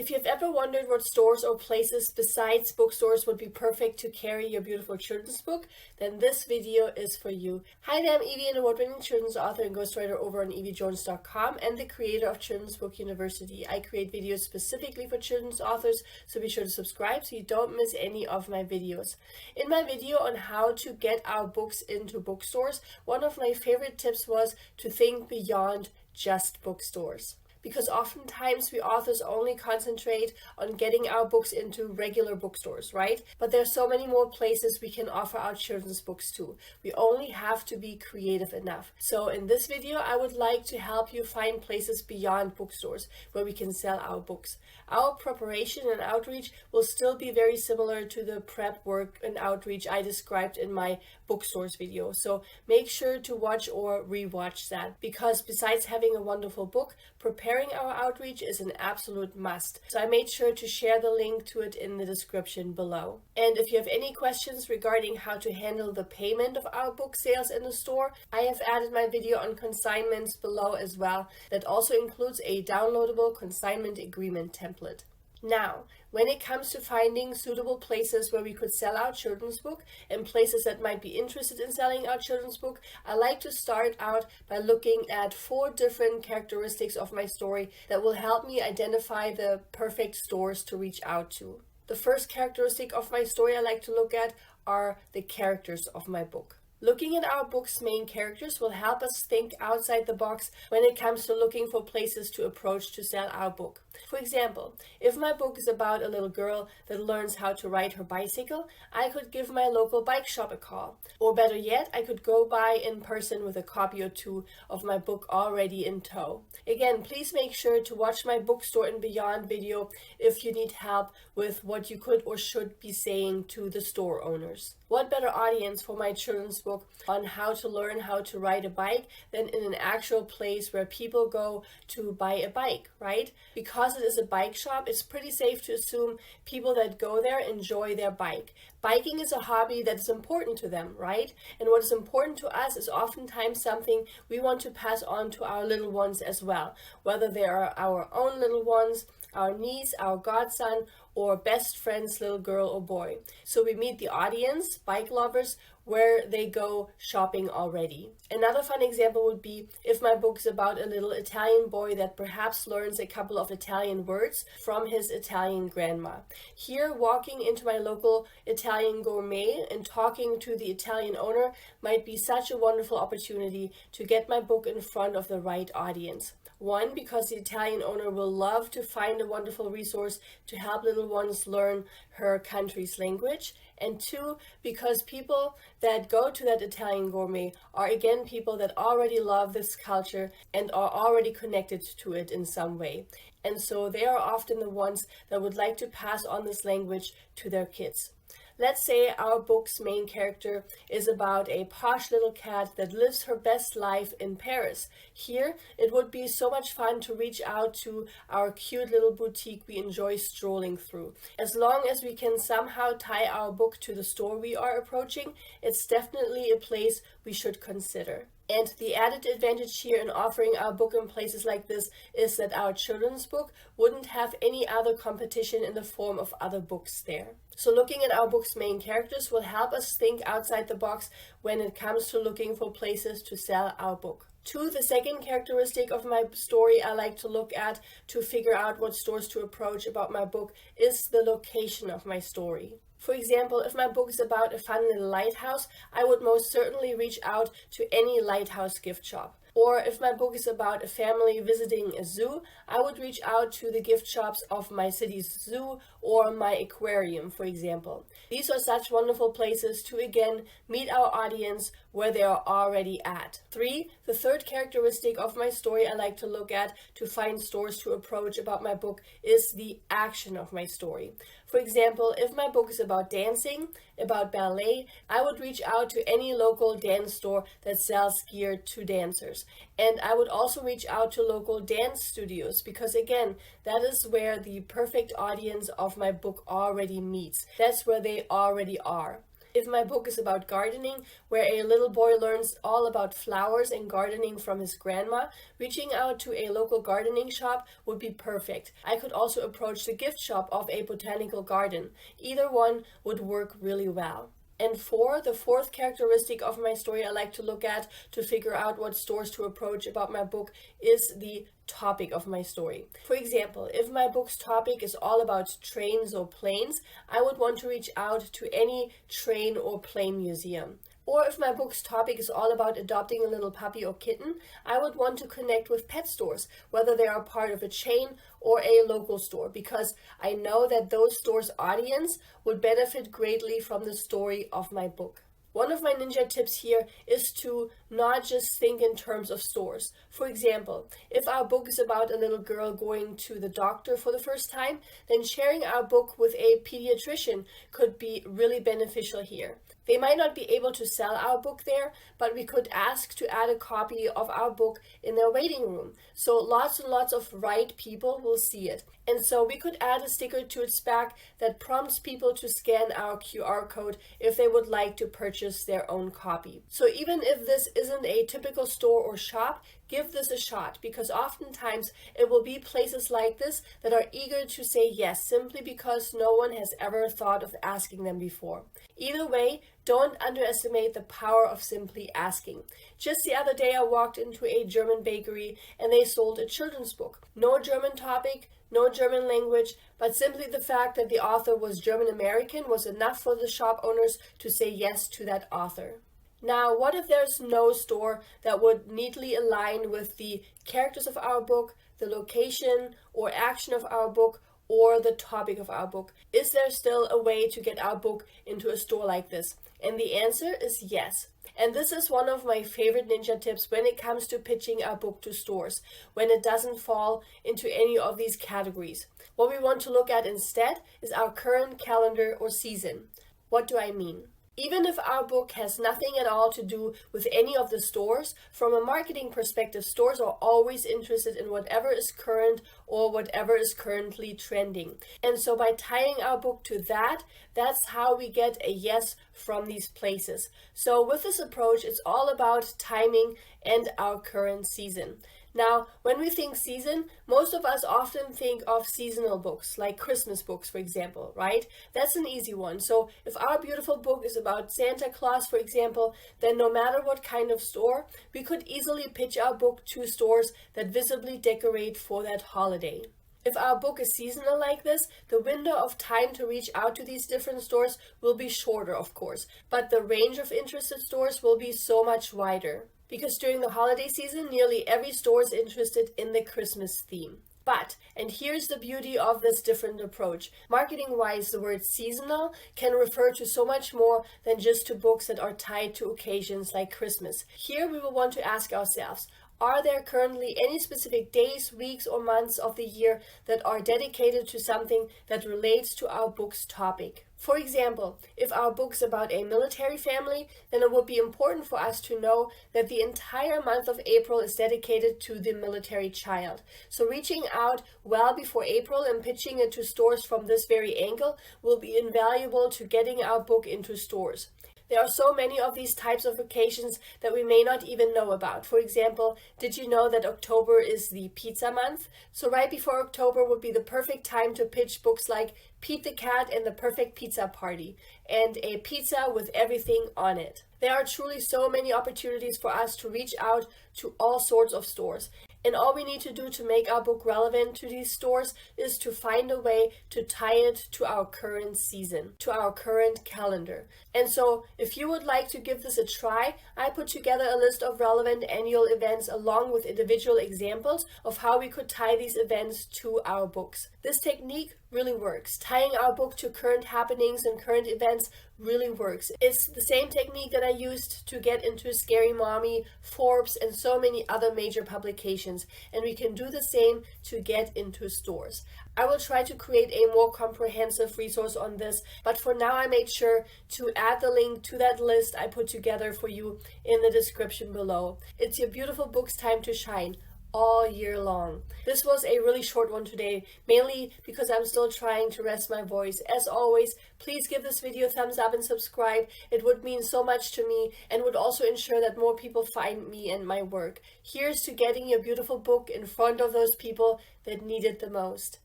If you've ever wondered what stores or places besides bookstores would be perfect to carry your beautiful children's book, then this video is for you. Hi there, I'm Eevi, an award-winning children's author and ghostwriter over on eevijones.com and the creator of Children's Book University. I create videos specifically for children's authors, so be sure to subscribe so you don't miss any of my videos. In my video on how to get our books into bookstores, one of my favorite tips was to think beyond just bookstores. Because oftentimes we authors only concentrate on getting our books into regular bookstores, right? But there's so many more places we can offer our children's books to. We only have to be creative enough. So in this video, I would like to help you find places beyond bookstores where we can sell our books. Our preparation and outreach will still be very similar to the prep work and outreach I described in my bookstores video. So make sure to watch or rewatch that, because besides having a wonderful book, preparing our outreach is an absolute must. So I made sure to share the link to it in the description below. And if you have any questions regarding how to handle the payment of our book sales in the store, I have added my video on consignments below as well. That also includes a downloadable consignment agreement template. Now, when it comes to finding suitable places where we could sell our children's book and places that might be interested in selling our children's book, I like to start out by looking at 4 different characteristics of my story that will help me identify the perfect stores to reach out to. The first characteristic of my story I like to look at are the characters of my book. Looking at our book's main characters will help us think outside the box when it comes to looking for places to approach to sell our book. For example, if my book is about a little girl that learns how to ride her bicycle, I could give my local bike shop a call. Or better yet, I could go by in person with a copy or 2 of my book already in tow. Again, please make sure to watch my Bookstore and Beyond video if you need help with what you could or should be saying to the store owners. What better audience for my children's book on how to learn how to ride a bike than in an actual place where people go to buy a bike, right? Because it is a bike shop, it's pretty safe to assume people that go there enjoy their bike. Biking is a hobby that is important to them, right? And what is important to us is oftentimes something we want to pass on to our little ones as well, whether they are our own little ones, our niece, our godson, or best friend's little girl or boy. So we meet the audience, bike lovers, where they go shopping already. Another fun example would be if my book is about a little Italian boy that perhaps learns a couple of Italian words from his Italian grandma. Here, walking into my local Italian gourmet and talking to the Italian owner might be such a wonderful opportunity to get my book in front of the right audience. 1, because the Italian owner will love to find a wonderful resource to help little ones learn her country's language. And 2, because people that go to that Italian gourmet are again people that already love this culture and are already connected to it in some way. And so they are often the ones that would like to pass on this language to their kids. Let's say our book's main character is about a posh little cat that lives her best life in Paris. Here, it would be so much fun to reach out to our cute little boutique we enjoy strolling through. As long as we can somehow tie our book to the store we are approaching, it's definitely a place we should consider. And the added advantage here in offering our book in places like this is that our children's book wouldn't have any other competition in the form of other books there. So looking at our book's main characters will help us think outside the box when it comes to looking for places to sell our book. 2, the second characteristic of my story I like to look at to figure out what stores to approach about my book is the location of my story. For example, if my book is about a fun little lighthouse, I would most certainly reach out to any lighthouse gift shop. Or if my book is about a family visiting a zoo, I would reach out to the gift shops of my city's zoo or my aquarium, for example. These are such wonderful places to again meet our audience where they are already at. 3, the third characteristic of my story I like to look at to find stores to approach about my book is the action of my story. For example, if my book is about dancing, about ballet, I would reach out to any local dance store that sells gear to dancers. And I would also reach out to local dance studios because again, that is where the perfect audience of my book already meets. That's where they already are. If my book is about gardening, where a little boy learns all about flowers and gardening from his grandma, reaching out to a local gardening shop would be perfect. I could also approach the gift shop of a botanical garden. Either one would work really well. And the fourth characteristic of my story I like to look at to figure out what stores to approach about my book is the topic of my story. For example, if my book's topic is all about trains or planes, I would want to reach out to any train or plane museum. Or if my book's topic is all about adopting a little puppy or kitten, I would want to connect with pet stores, whether they are part of a chain or a local store, because I know that those stores' audience would benefit greatly from the story of my book. One of my ninja tips here is to not just think in terms of stores. For example, if our book is about a little girl going to the doctor for the first time, then sharing our book with a pediatrician could be really beneficial here. They might not be able to sell our book there, but we could ask to add a copy of our book in their waiting room. So lots and lots of right people will see it. And so we could add a sticker to its back that prompts people to scan our QR code if they would like to purchase their own copy. So even if this isn't a typical store or shop, give this a shot, because oftentimes it will be places like this that are eager to say yes simply because no one has ever thought of asking them before. Either way, don't underestimate the power of simply asking. Just the other day I walked into a German bakery and they sold a children's book. No German topic, no German language, but simply the fact that the author was German American was enough for the shop owners to say yes to that author. Now, what if there's no store that would neatly align with the characters of our book, the location or action of our book, or the topic of our book? Is there still a way to get our book into a store like this? And the answer is yes. And this is one of my favorite ninja tips when it comes to pitching our book to stores, when it doesn't fall into any of these categories. What we want to look at instead is our current calendar or season. What do I mean? Even if our book has nothing at all to do with any of the stores, from a marketing perspective, stores are always interested in whatever is current or whatever is currently trending. And so by tying our book to that, that's how we get a yes from these places. So with this approach, it's all about timing and our current season. Now, when we think season, most of us often think of seasonal books, like Christmas books, for example, right? That's an easy one. So if our beautiful book is about Santa Claus, for example, then no matter what kind of store, we could easily pitch our book to stores that visibly decorate for that holiday. If our book is seasonal like this, the window of time to reach out to these different stores will be shorter, of course, but the range of interested stores will be so much wider. Because during the holiday season, nearly every store is interested in the Christmas theme. But, and here's the beauty of this different approach, marketing-wise, the word seasonal can refer to so much more than just to books that are tied to occasions like Christmas. Here we will want to ask ourselves, are there currently any specific days, weeks, or months of the year that are dedicated to something that relates to our book's topic? For example, if our book's about a military family, then it would be important for us to know that the entire month of April is dedicated to the military child. So reaching out well before April and pitching it to stores from this very angle will be invaluable to getting our book into stores. There are so many of these types of occasions that we may not even know about. For example, did you know that October is the pizza month? So right before October would be the perfect time to pitch books like Pete the Cat and the Perfect Pizza Party, and a pizza with everything on it. There are truly so many opportunities for us to reach out to all sorts of stores. And all we need to do to make our book relevant to these stores is to find a way to tie it to our current season, to our current calendar. And so if you would like to give this a try, I put together a list of relevant annual events along with individual examples of how we could tie these events to our books. This technique really works. Tying our book to current happenings and current events really works. It's the same technique that I used to get into Scary Mommy, Forbes, and so many other major publications, and we can do the same to get into stores. I will try to create a more comprehensive resource on this, but for now I made sure to add the link to that list I put together for you in the description below. It's your beautiful book's time to shine. all year long. This was a really short one today, mainly because I'm still trying to rest my voice. As always, please give this video a thumbs up and subscribe. It would mean so much to me and would also ensure that more people find me and my work. Here's to getting your beautiful book in front of those people that need it the most.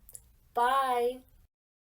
Bye!